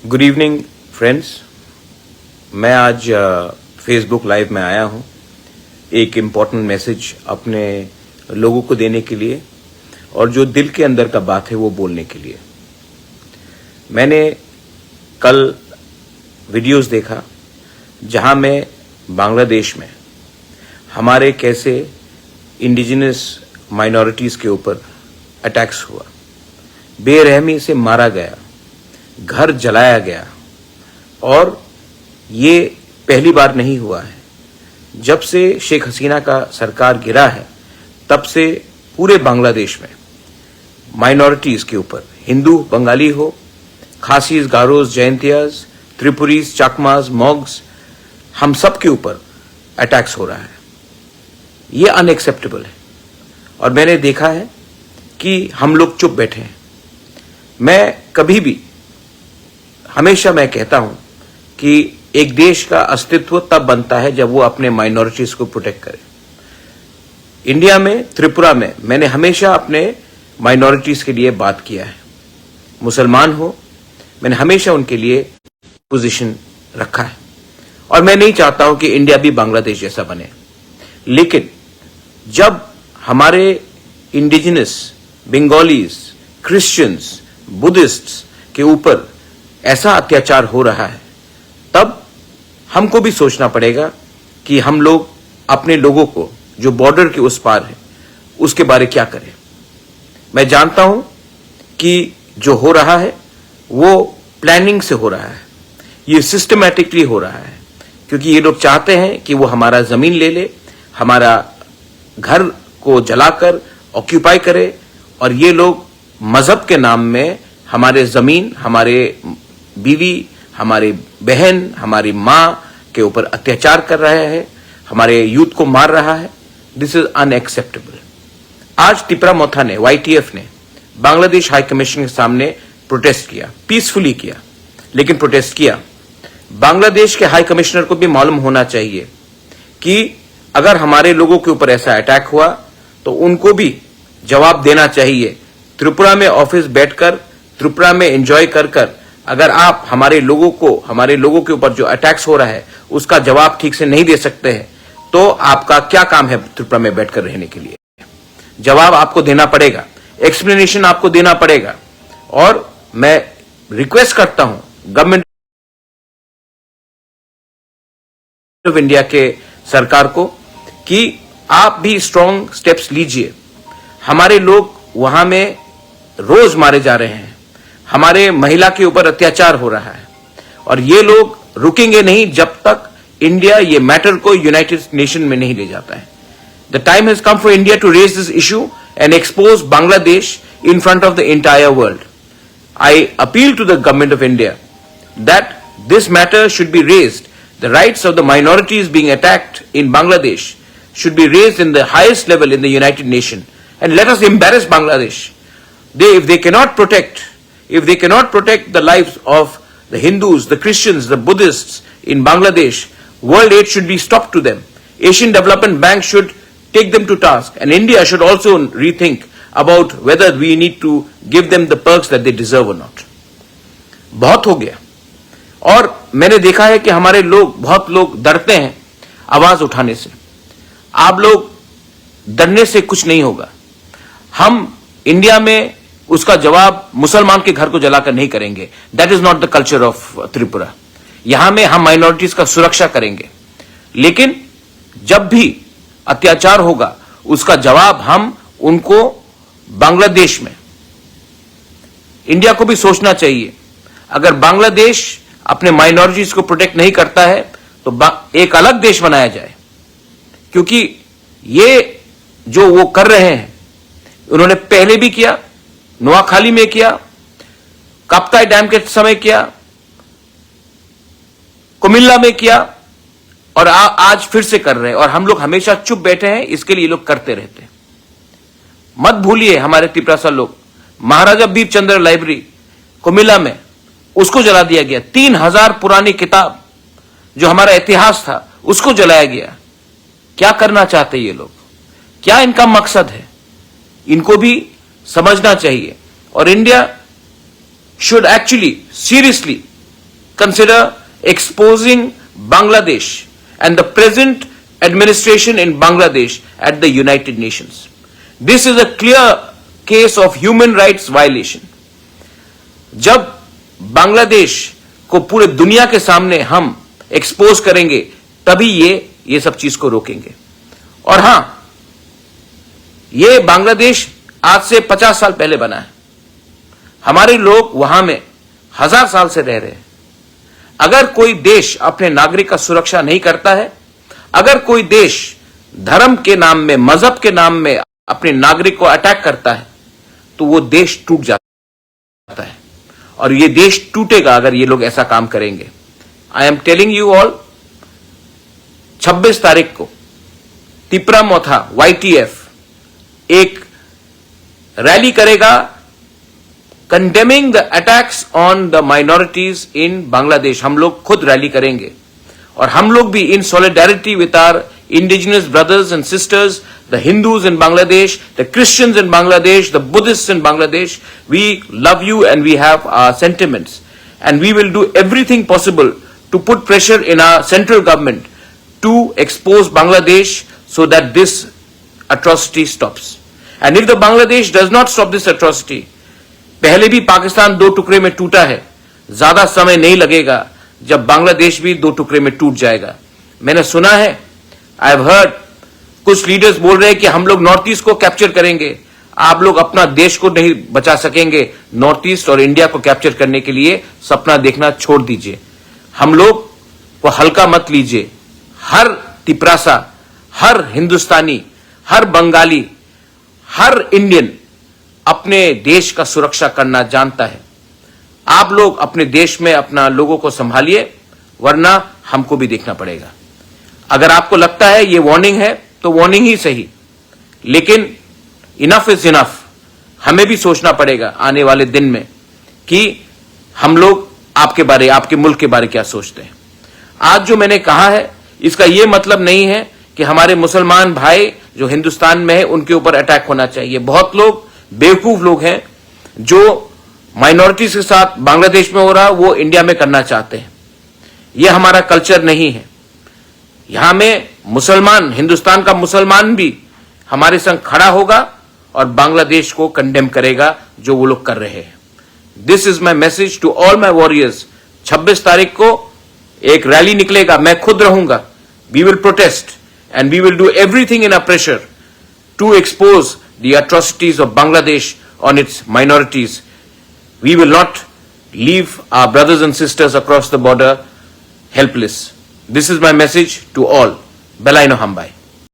Good evening friends. मैं आज Facebook live में आया हूं एक इम्पॉर्टेंट मैसेज अपने लोगों को देने के लिए और जो दिल के अंदर का बात है वो बोलने के लिए। मैंने कल वीडियोस देखा जहां मैं बांग्लादेश में हमारे कैसे इंडिजिनस माइनॉरिटीज के ऊपर अटैक्स हुआ, बेरहमी से मारा गया, घर जलाया गया। और ये पहली बार नहीं हुआ है। जब से शेख हसीना का सरकार गिरा है तब से पूरे बांग्लादेश में माइनॉरिटीज के ऊपर, हिंदू बंगाली हो, खासीज, गारोज, जयंतियाज, त्रिपुरीज, चाकमाज, मॉग्स, हम सब के ऊपर अटैक्स हो रहा है। ये अनएक्सेप्टेबल है और मैंने देखा है कि हम लोग चुप बैठे हैं। मैं कभी भी हमेशा मैं कहता हूं कि एक देश का अस्तित्व तब बनता है जब वो अपने माइनॉरिटीज को प्रोटेक्ट करे। इंडिया में, त्रिपुरा में मैंने हमेशा अपने माइनॉरिटीज के लिए बात किया है। मुसलमान हो, मैंने हमेशा उनके लिए पोजीशन रखा है और मैं नहीं चाहता हूं कि इंडिया भी बांग्लादेश जैसा बने। लेकिन जब हमारे इंडिजिनस बंगालीज, क्रिश्चियंस, बुद्धिस्ट्स के ऊपर ऐसा अत्याचार हो रहा है तब हमको भी सोचना पड़ेगा कि हम लोग अपने लोगों को जो बॉर्डर के उस पार है उसके बारे क्या करें। मैं जानता हूं कि जो हो रहा है वो प्लानिंग से हो रहा है, ये सिस्टमैटिकली हो रहा है, क्योंकि ये लोग चाहते हैं कि वो हमारा जमीन ले ले, हमारा घर को जलाकर ऑक्यूपाई करे और ये लोग मजहब के नाम में हमारे जमीन, हमारे बीवी, हमारे बहन, हमारी मां के ऊपर अत्याचार कर रहा है, हमारे यूथ को मार रहा है। This is unacceptable. आज तिपरा-मोथा ने, YTF ने बांग्लादेश हाई कमीशन के सामने प्रोटेस्ट किया, पीसफुली किया, लेकिन प्रोटेस्ट किया। बांग्लादेश के हाई कमिश्नर को भी मालूम होना चाहिए कि अगर हमारे लोगों के ऊपर ऐसा अटैक हुआ तो उनको भी जवाब देना चाहिए। त्रिपुरा में ऑफिस बैठकर, त्रिपुरा में एंजॉय कर अगर आप हमारे लोगों के ऊपर जो अटैक्स हो रहा है उसका जवाब ठीक से नहीं दे सकते हैं तो आपका क्या काम है त्रिपुरा में बैठकर रहने के लिए? जवाब आपको देना पड़ेगा, एक्सप्लेनेशन आपको देना पड़ेगा। और मैं रिक्वेस्ट करता हूं गवर्नमेंट ऑफ इंडिया के सरकार को कि आप भी स्ट्रांग स्टेप्स लीजिए। हमारे लोग वहां में रोज मारे जा रहे हैं, हमारे महिला के ऊपर अत्याचार हो रहा है और ये लोग रुकेंगे नहीं जब तक इंडिया ये मैटर को यूनाइटेड नेशन में नहीं ले जाता है। The time has come for India to raise this issue and expose Bangladesh in front of the entire world. I appeal to the government of India that this matter should be raised. The rights of the minorities being attacked in Bangladesh should be raised in the highest level in the United Nations. And let us embarrass Bangladesh. If they cannot protect the lives of the Hindus, the Christians, the Buddhists in Bangladesh, world aid should be stopped to them. Asian Development Bank should take them to task. And India should also rethink about whether we need to give them the perks that they deserve or not. बहुत हो गया। और मैंने देखा है कि हमारे बहुत लोग डरते हैं आवाज उठाने से। आप लोग डरने से कुछ नहीं होगा। हम इंडिया में उसका जवाब मुसलमान के घर को जलाकर नहीं करेंगे। That is not the culture of Tripura. यहां में हम माइनॉरिटीज का सुरक्षा करेंगे, लेकिन जब भी अत्याचार होगा उसका जवाब हम उनको बांग्लादेश में, इंडिया को भी सोचना चाहिए। अगर बांग्लादेश अपने माइनॉरिटीज को प्रोटेक्ट नहीं करता है तो एक अलग देश बनाया जाए, क्योंकि ये जो वो कर रहे हैं उन्होंने पहले भी किया, नोआखाली में किया, काप्ताई डैम के समय किया, कुमिल्ला में किया और आज फिर से कर रहे हैं। और हम लोग हमेशा चुप बैठे हैं, इसके लिए लोग करते रहते हैं। मत भूलिए हमारे तिपरासा लोग, महाराजा बीरचंद्र लाइब्रेरी कुमिल्ला में उसको जला दिया गया। 3000 पुरानी किताब जो हमारा इतिहास था उसको जलाया गया। क्या करना चाहते ये लोग? क्या इनका मकसद है? इनको भी समझना चाहिए। और India should actually seriously consider exposing Bangladesh and the present administration in Bangladesh at the United Nations. This is a clear case of human rights violation. जब बांग्लादेश को पूरे दुनिया के सामने हम एक्सपोज करेंगे तभी ये सब चीज को रोकेंगे। और हां, ये बांग्लादेश आज से 50 साल पहले बना है। हमारे लोग वहां में 1000 साल से रह रहे हैं। अगर कोई देश अपने नागरिक का सुरक्षा नहीं करता है, अगर कोई देश धर्म के नाम में, मजहब के नाम में अपने नागरिक को अटैक करता है, तो वो देश टूट जाता है। और ये देश टूटेगा अगर ये लोग ऐसा काम करेंगे। I am telling you all, 26 तारीख को तिपरामोथा YTF एक रैली करेगा condemning the attacks on the minorities इन बांग्लादेश। हम लोग खुद रैली करेंगे और हम लोग भी इन solidarity with our indigenous brothers and sisters, the Hindus in Bangladesh, the Christians in Bangladesh, the Buddhists in Bangladesh. We love you and we have our sentiments, and we will do everything possible to put pressure in our central government to expose Bangladesh so that this atrocity stops. And if the Bangladesh does not stop this atrocity, पहले भी पाकिस्तान 2 टुकड़े में टूटा है, ज्यादा समय नहीं लगेगा जब बांग्लादेश भी 2 टुकड़े में टूट जाएगा। मैंने सुना है, आई हैव हर्ड, कुछ लीडर्स बोल रहे हैं कि हम लोग नॉर्थ ईस्ट को कैप्चर करेंगे। आप लोग अपना देश को नहीं बचा सकेंगे। नॉर्थ ईस्ट और इंडिया को कैप्चर करने के लिए सपना देखना छोड़ दीजिए। हम लोग को हल्का मत लीजिए। हर तिपरासा, हर हिंदुस्तानी, हर बंगाली, हर इंडियन अपने देश का सुरक्षा करना जानता है। आप लोग अपने देश में अपना लोगों को संभालिए, वरना हमको भी देखना पड़ेगा। अगर आपको लगता है ये वार्निंग है तो वार्निंग ही सही, लेकिन इनफ इज इनफ। हमें भी सोचना पड़ेगा आने वाले दिन में कि हम लोग आपके बारे, आपके मुल्क के बारे क्या सोचते हैं। आज जो मैंने कहा है इसका यह मतलब नहीं है कि हमारे मुसलमान भाई जो हिंदुस्तान में है उनके ऊपर अटैक होना चाहिए। बहुत लोग बेवकूफ लोग हैं जो माइनॉरिटीज के साथ बांग्लादेश में हो रहा वो इंडिया में करना चाहते हैं। यह हमारा कल्चर नहीं है। यहां में मुसलमान, हिंदुस्तान का मुसलमान भी हमारे संग खड़ा होगा और बांग्लादेश को कंडेम करेगा जो वो लोग कर रहे हैं। This is my message to all my warriors. 26 तारीख को एक रैली निकलेगा, मैं खुद रहूंगा। We will protest and we will do everything in our pressure to expose the atrocities of Bangladesh on its minorities. We will not leave our brothers and sisters across the border helpless. This is my message to all. Belai no Hambai.